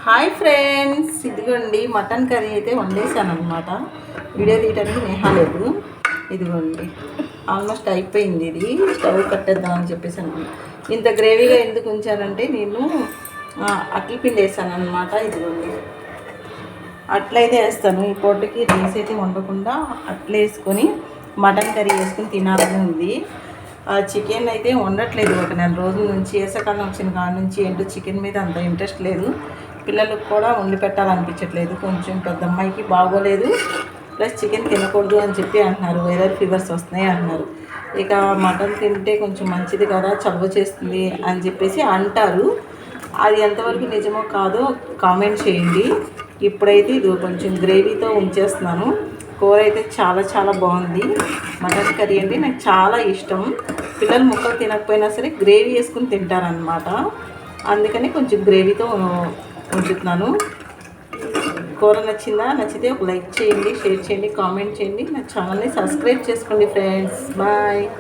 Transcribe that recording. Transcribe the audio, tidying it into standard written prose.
Hi friends, ఇదిగోండి mutton curry అయితే వండేసాను అనమాట. వీడియో తీయడానికి నేహాలేదు. ఇదిగోండి ఆల్మోస్ట్ అయిపోయింది. ఇది స్టవ్ కట్టేద్దామని చెప్పేసి అనమాట. ఇంత గ్రేవీగా ఎందుకు ఉంచానంటే నేను అట్ల పిండి వేసాను అనమాట. ఇదిగోండి అట్లయితే వేస్తాను. ఈ పూటకి రైస్ అయితే వండకుండా అట్లా వేసుకొని మటన్ కర్రీ వేసుకొని తినాలని ఉంది. చికెన్ అయితే వండట్లేదు ఒక నెల రోజుల నుంచి. వేసవకాలం వచ్చిన కాడ నుంచి ఏంటో చికెన్ మీద అంత ఇంట్రెస్ట్ లేదు. పిల్లలకు కూడా వండి పెట్టాలనిపించట్లేదు. కొంచెం పెద్ద అమ్మాయికి బాగోలేదు, ప్లస్ చికెన్ తినకూడదు అని చెప్పి అంటున్నారు. వైరల్ ఫీవర్స్ వస్తున్నాయి అంటున్నారు. ఇక మటన్ తింటే కొంచెం మంచిది కదా, చలువ చేస్తుంది అని చెప్పేసి అంటారు. అది ఎంతవరకు నిజమో కాదో కామెంట్ చేయండి. ఇప్పుడైతే ఇది కొంచెం గ్రేవీతో ఉంచేస్తున్నాను. కూర అయితే చాలా చాలా బాగుంది. మటన్ కర్రీ అంటే నాకు చాలా ఇష్టం. పిల్లలు ముక్కలు తినకపోయినా సరే గ్రేవీ వేసుకుని తింటారనమాట. అందుకని కొంచెం గ్రేవీతో ఉంచుతున్నాను. కూర నచ్చితే ఒక లైక్ చేయండి, షేర్ చేయండి, కామెంట్ చేయండి. నా ఛానల్ని సబ్స్క్రైబ్ చేసుకోండి ఫ్రెండ్స్. బాయ్.